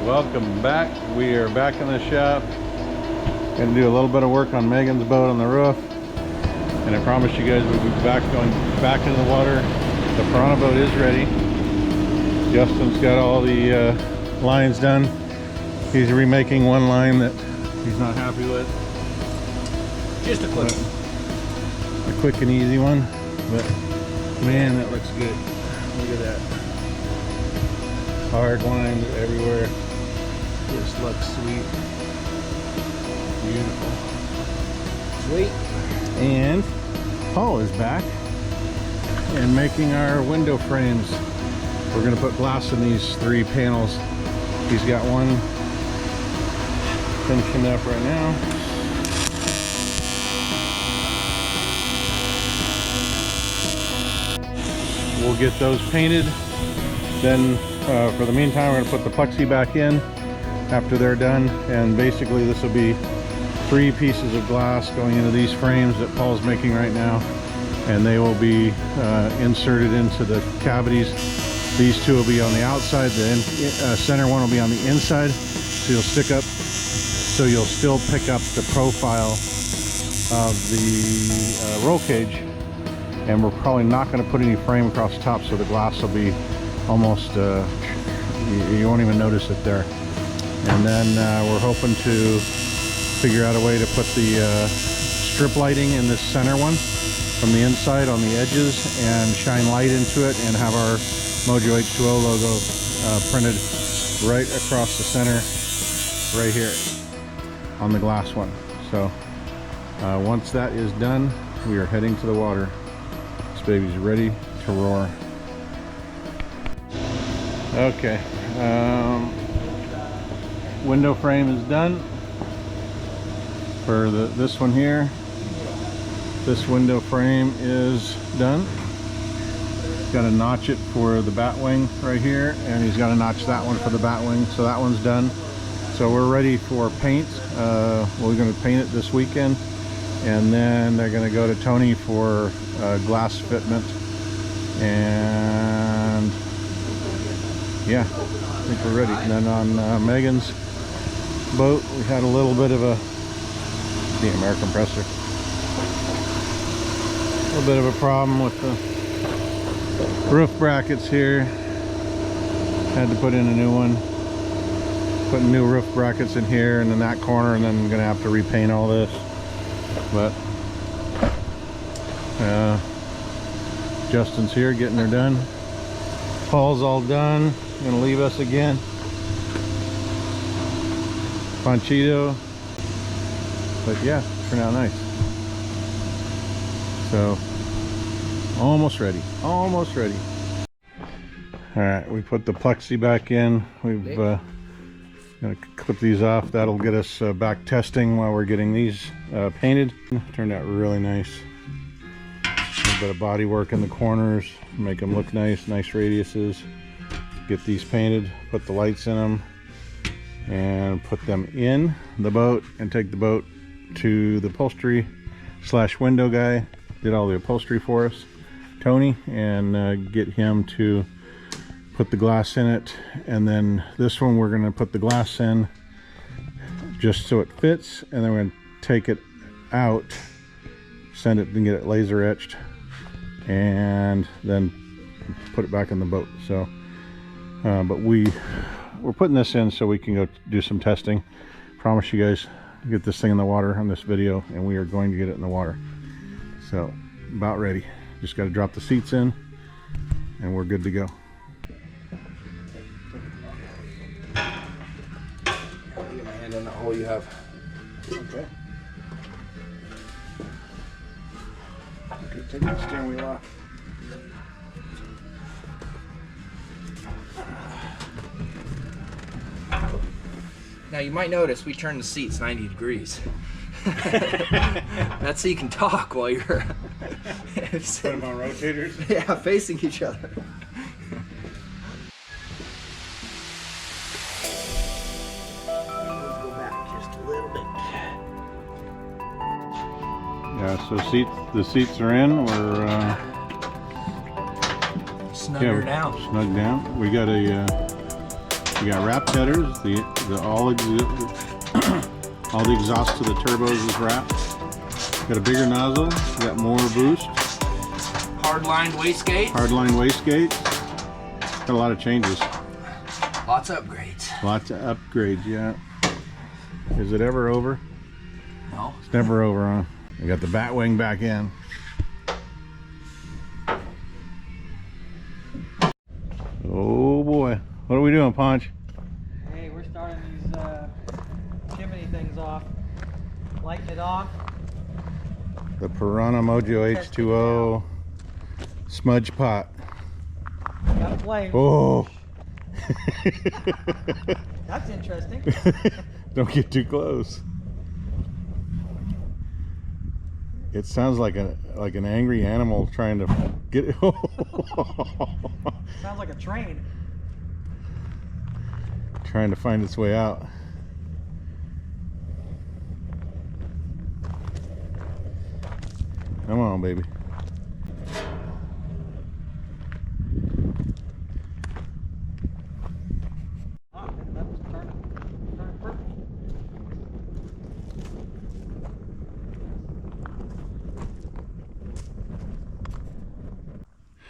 Welcome back. We are back in the shop. Gonna do a little bit of work on Megan's boat on the roof, and I promise you guys we'll be going back into the water. The Piranha boat is ready. Justin's got all the lines done. He's remaking one line that he's not happy with. Just a quick one. A quick and easy one, but man, that looks good. Look at that. Hard lines everywhere. This looks sweet. Beautiful. Sweet. And Paul is back and making our window frames. We're going to put glass in these 3 panels. He's got one finishing up right now. We'll get those painted. Then for the meantime, we're going to put the plexi back in after they're done. And basically this will be 3 pieces of glass going into these frames that Paul's making right now. And they will be inserted into the cavities. These 2 will be on the outside. The center one will be on the inside. So you'll stick up, so you'll still pick up the profile of the roll cage. And we're probably not going to put any frame across the top, so the glass will be almost, you won't even notice it there. And then we're hoping to figure out a way to put the strip lighting in this center one from the inside on the edges and shine light into it and have our Mojo H2O logo printed right across the center right here on the glass one. So once that is done, we are heading to the water. This baby's ready to roar. Okay, window frame is done for this one here. This window frame is done. Got to notch it for the bat wing right here, and he's got to notch that one for the bat wing, so that one's done. So we're ready for paint. We're going to paint it this weekend, and then they're going to go to Tony for glass fitment. And yeah, I think we're ready. And then on Megan's boat, we had a little bit of a air compressor. A little bit of a problem with the roof brackets here. Had to put in a new one. Putting new roof brackets in here and in that corner, and then I'm gonna have to repaint all this. But Justin's here getting her done. Paul's all done. Gonna leave us again. Panchito. But yeah, turned out nice. So almost ready. Almost ready. All right, we put the plexi back in. We've gonna clip these off. That'll get us back testing while we're getting these painted. Turned out really nice. A little bit of body work in the corners, make them look nice. Nice radiuses. Get these painted, put the lights in them, and put them in the boat, and take the boat to the upholstery / window guy. Did all the upholstery for us, Tony, and get him to put the glass in it. And then this one we're going to put the glass in just so it fits, and then we're going to take it out, send it and get it laser etched, and then put it back in the boat. So but we're putting this in so we can go do some testing. Promise you guys, get this thing in the water on this video, and we are going to get it in the water. So about ready. Just got to drop the seats in and we're good to go. I'll get my hand in the hole you have. Okay. Take the steering wheel off. Now you might notice we turned the seats 90 degrees. That's so you can talk while you're Put them on rotators? Yeah, facing each other. Let's go back just a little bit. Yeah, so the seats are in. We're snugger down. Snug down. We got a We got wrapped headers. All the exhaust to the turbos is wrapped. Got a bigger nozzle. We got more boost. Hard-lined wastegate. Hard-line wastegate. Got a lot of changes. Lots of upgrades. Lots of upgrades, yeah. Is it ever over? No. It's never over, huh? We got the bat wing back in. Oh boy. What are we doing, Ponch? Hey, we're starting these chimney things off. Lighting it off. The Piranha Mojo H2O smudge pot. Got a flame. Oh. That's interesting. Don't get too close. It sounds like an angry animal trying to get it. Sounds like a train. Trying to find its way out. Come on, baby. Oh, that was turning purple.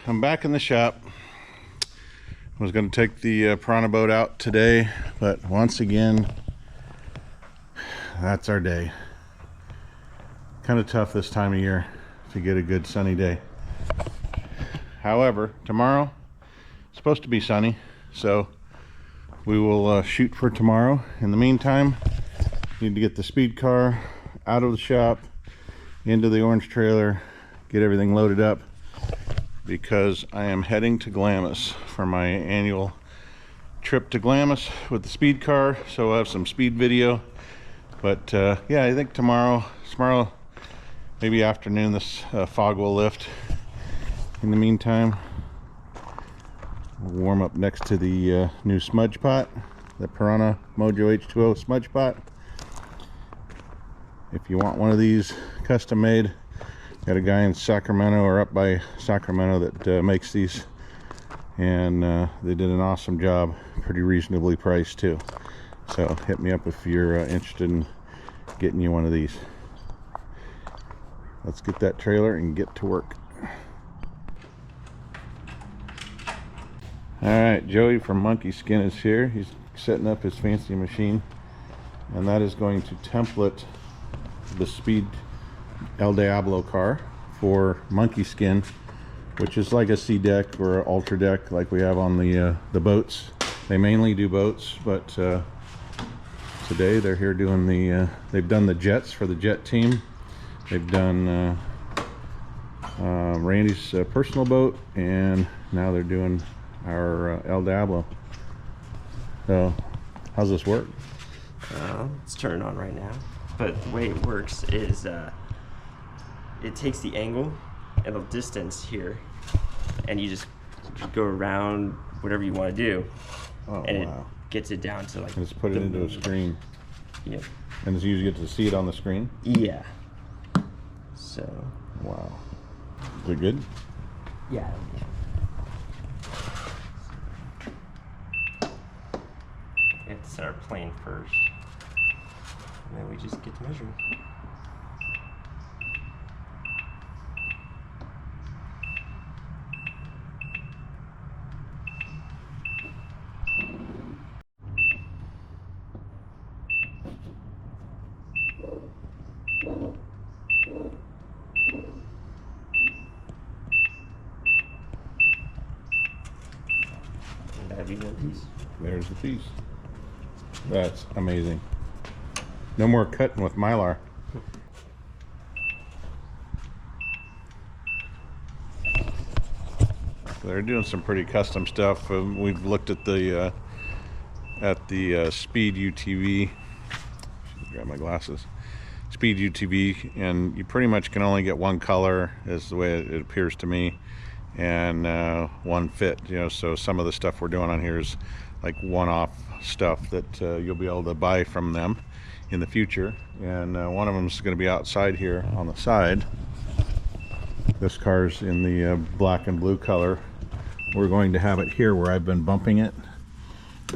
I'm back in the shop. I was going to take the Piranha boat out today, but once again, that's our day. Kind of tough this time of year to get a good sunny day. However, tomorrow it's supposed to be sunny, so we will shoot for tomorrow. In the meantime, need to get the speed car out of the shop, into the orange trailer, get everything loaded up, because I am heading to Glamis for my annual trip to Glamis with the speed car. So I'll have some speed video, but yeah, I think tomorrow maybe afternoon, this fog will lift. In the meantime, we'll warm up next to the new smudge pot, the Piranha Mojo H2O smudge pot. If you want one of these custom made, got a guy in Sacramento, or up by Sacramento, that makes these, and they did an awesome job, pretty reasonably priced too. So hit me up if you're interested in getting you one of these. Let's get that trailer and get to work. All right, Joey from Monkey Skin is here. He's setting up his fancy machine, and that is going to template the Speed El Diablo car for Monkey Skin, which is like a C deck or an ultra deck like we have on the boats. They mainly do boats, but today they're here doing the they've done the jets for the jet team. They've done Randy's personal boat, and now they're doing our El Diablo. So how's this work? It's turning on right now, but the way it works is it takes the angle and the distance here, and you just go around whatever you want to do, and wow, it gets it down to like. And just put it into a screen. Yeah. And so you get to see it on the screen. Yeah. So. Wow. Is it good? Yeah. We have to set our plane first, and then we just get to measure. There's the piece. That's amazing. No more cutting with Mylar. They're doing some pretty custom stuff. We've looked at the Speed UTV. Grab my glasses. Speed UTV, and you pretty much can only get one color, is the way it appears to me, and one fit. You know, so some of the stuff we're doing on here is like one-off stuff that you'll be able to buy from them in the future. And one of them is going to be outside here on the side. This car's in the black and blue color. We're going to have it here where I've been bumping it,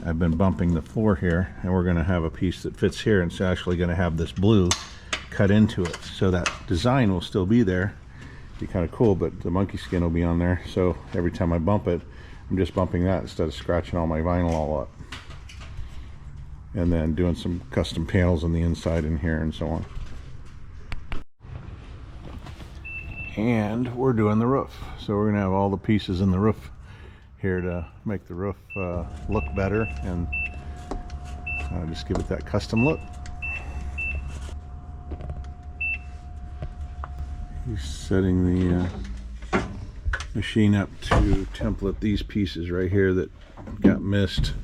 I've been bumping the floor here, and we're going to have a piece that fits here, and it's actually going to have this blue cut into it, so that design will still be there. Be kind of cool, but the monkey skin will be on there, so every time I bump it, I'm just bumping that instead of scratching all my vinyl all up. And then doing some custom panels on the inside in here and so on. And we're doing the roof, so we're gonna have all the pieces in the roof here to make the roof look better and just give it that custom look. He's setting the machine up to template these pieces right here that got missed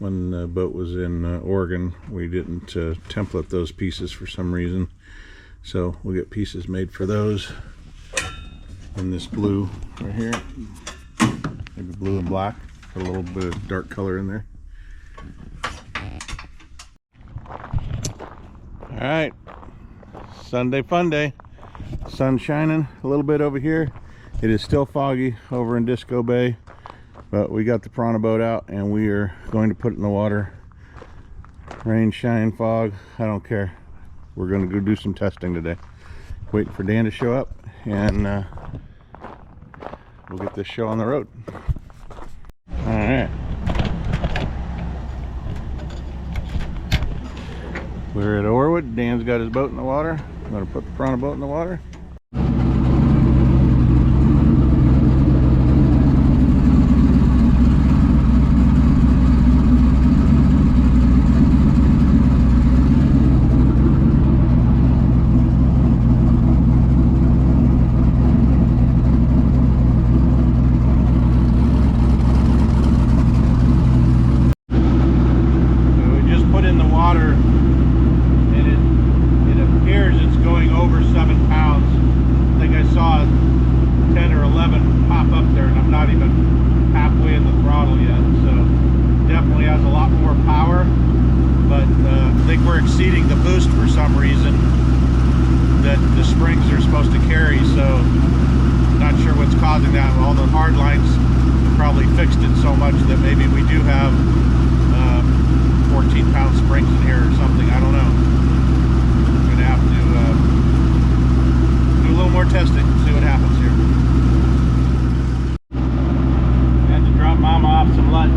when the boat was in Oregon. We didn't template those pieces for some reason, so we'll get pieces made for those in this blue right here, maybe blue and black, put a little bit of dark color in there. All right, Sunday fun day. Sun shining a little bit over here. It is still foggy over in Disco Bay, but we got the Piranha boat out and we are going to put it in the water. Rain, shine, fog, I don't care. We're going to go do some testing today. Waiting for Dan to show up, and we'll get this show on the road. All right. We're at Orwood. Dan's got his boat in the water. I'm going to put the Piranha boat in the water. Exceeding the boost for some reason that the springs are supposed to carry, so not sure what's causing that. All the hard lines probably fixed it so much that maybe we do have 14-pound springs in here or something. I don't know. I'm gonna have to do a little more testing, see what happens here. I had to drop Mama off some lunch.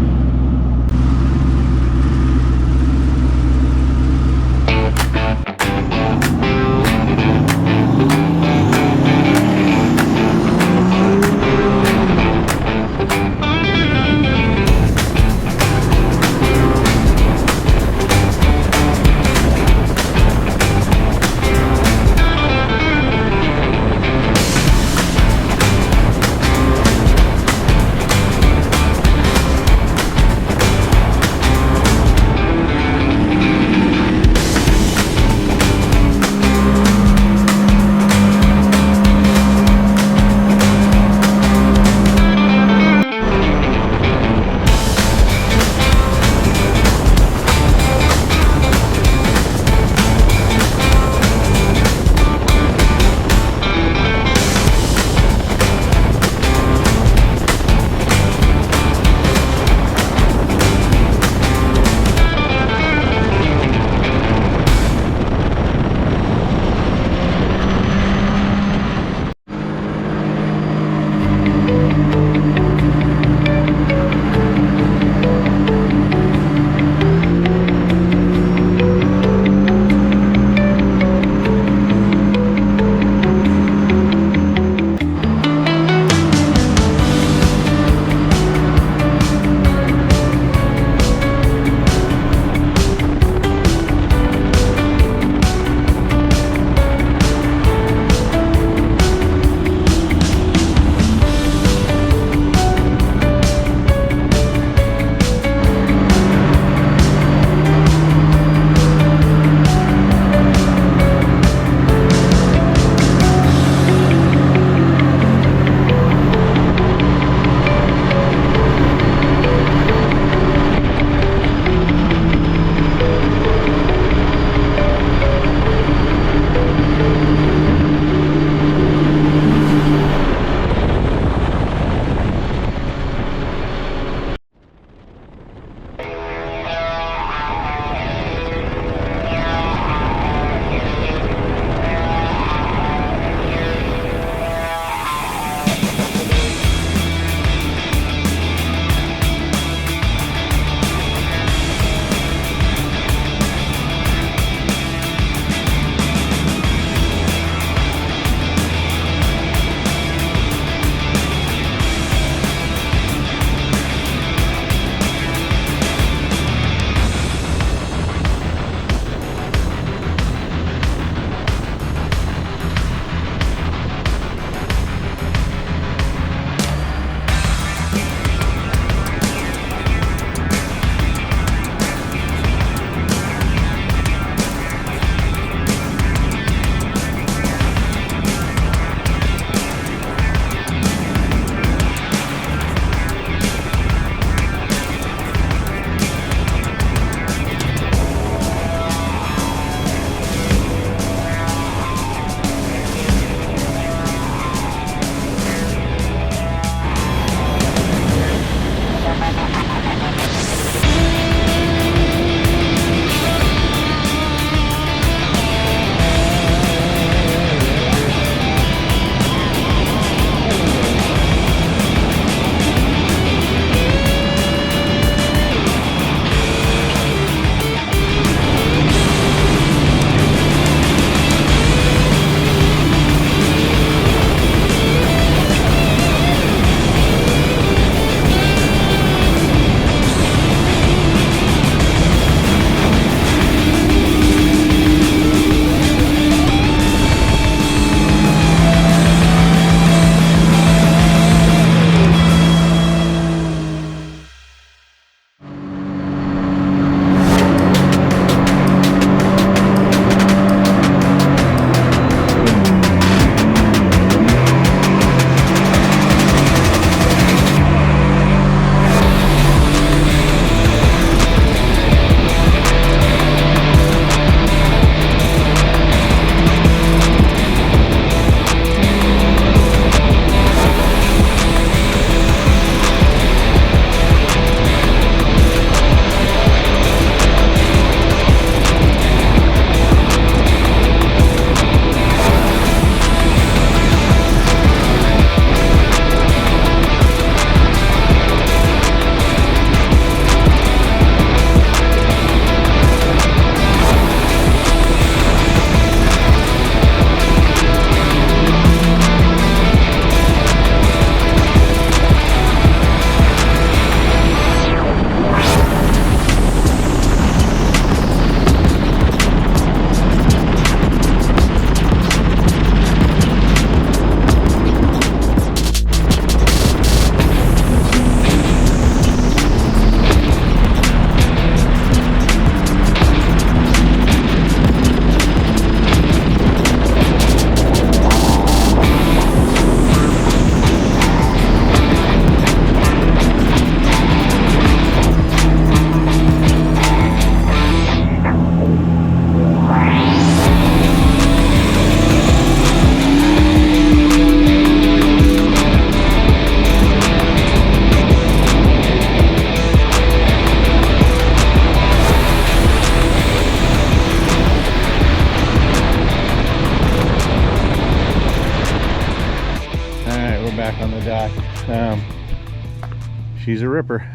She's a ripper.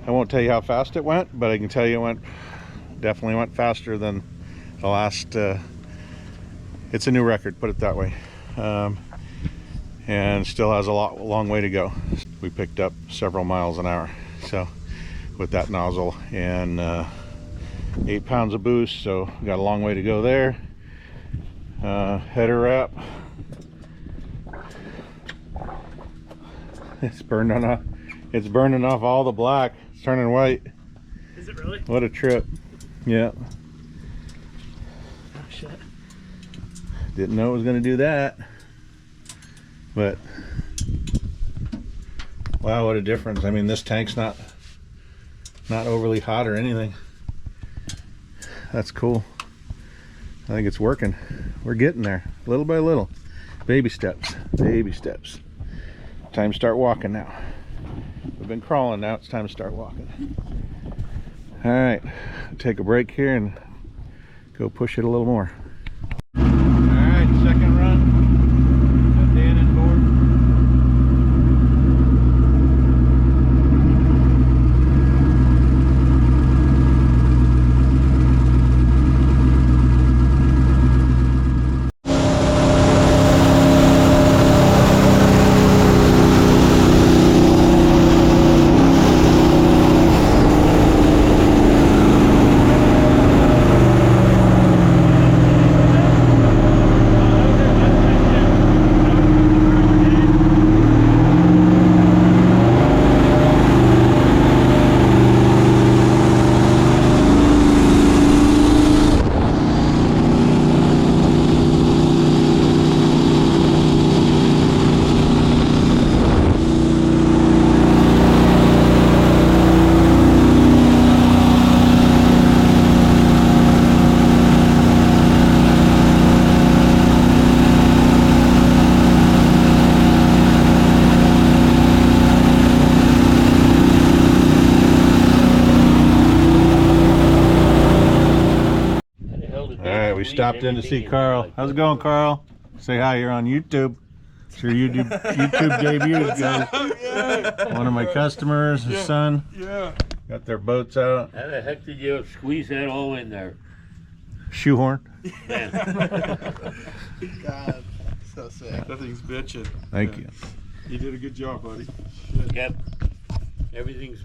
I won't tell you how fast it went, but I can tell you it definitely went faster than the last. It's a new record, put it that way, and still has a long way to go. We picked up several miles an hour, so with that nozzle and 8 pounds of boost, so we got a long way to go there. Header wrap. It's burning off all the black. It's turning white. Is it really? What a trip. Yeah. Oh shit. Didn't know it was going to do that. But wow, what a difference. I mean, this tank's not overly hot or anything. That's cool. I think it's working. We're getting there, little by little. Baby steps, baby steps. Time to start walking now. We've been crawling, now it's time to start walking. All right, take a break here and go push it a little more. All right, second run. Got Dan on board. We stopped in to see Carl. How's it going, Carl? Say hi, you're on YouTube. It's your YouTube debuts, guys. Yeah. One of my customers, his son. Yeah. Got their boats out. How the heck did you squeeze that all in there? Shoehorn. God, so sick. That thing's bitching. Thank you. You did a good job, buddy. Yep. Everything's...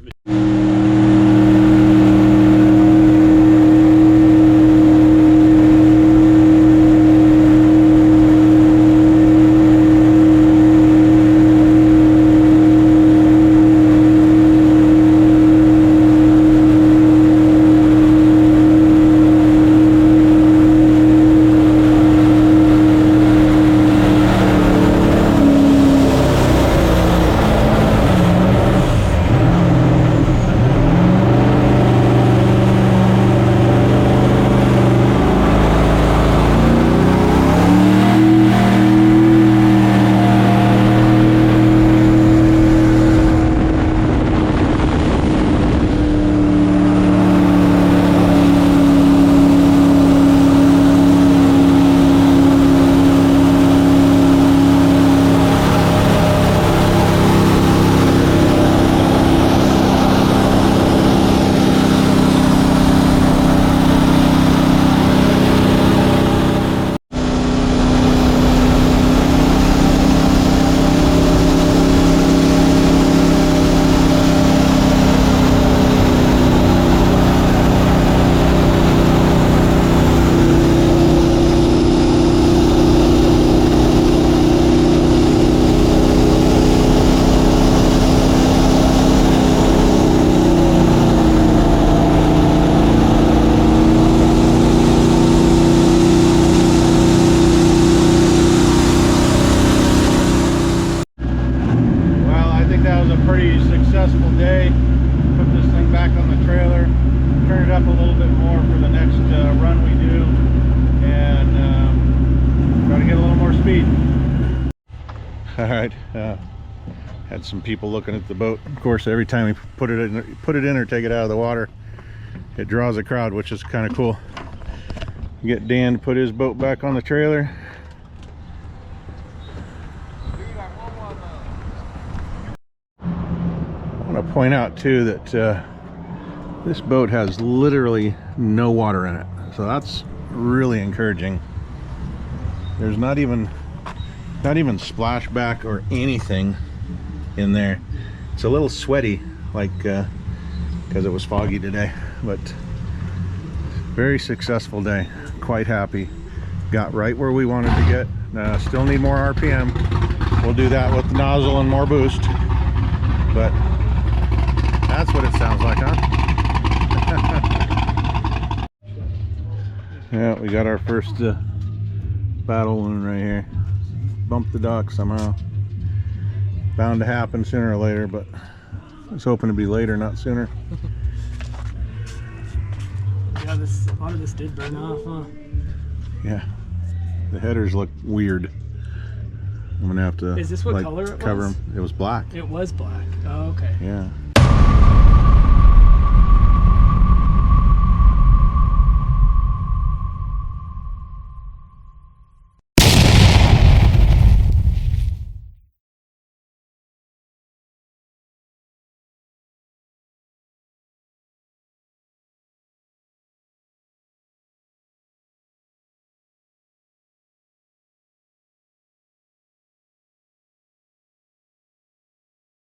All right, had some people looking at the boat. Of course, every time we put it in or take it out of the water, it draws a crowd, which is kind of cool. Get Dan to put his boat back on the trailer. Dude, I want one to point out too that this boat has literally no water in it, so that's really encouraging. There's not even splashback or anything in there. It's a little sweaty, like because it was foggy today, but very successful day. Quite happy. Got right where we wanted to get. Still need more RPM. We'll do that with the nozzle and more boost, but that's what it sounds like, huh? Yeah, we got our first battle wound right here. Bumped the dock somehow. Bound to happen sooner or later, but I was hoping to be later, not sooner. Yeah, a lot of this did burn off, huh? Yeah, the headers look weird. I'm gonna have to. Is this what color it cover was? them. It was black. It was black. Oh, okay. Yeah.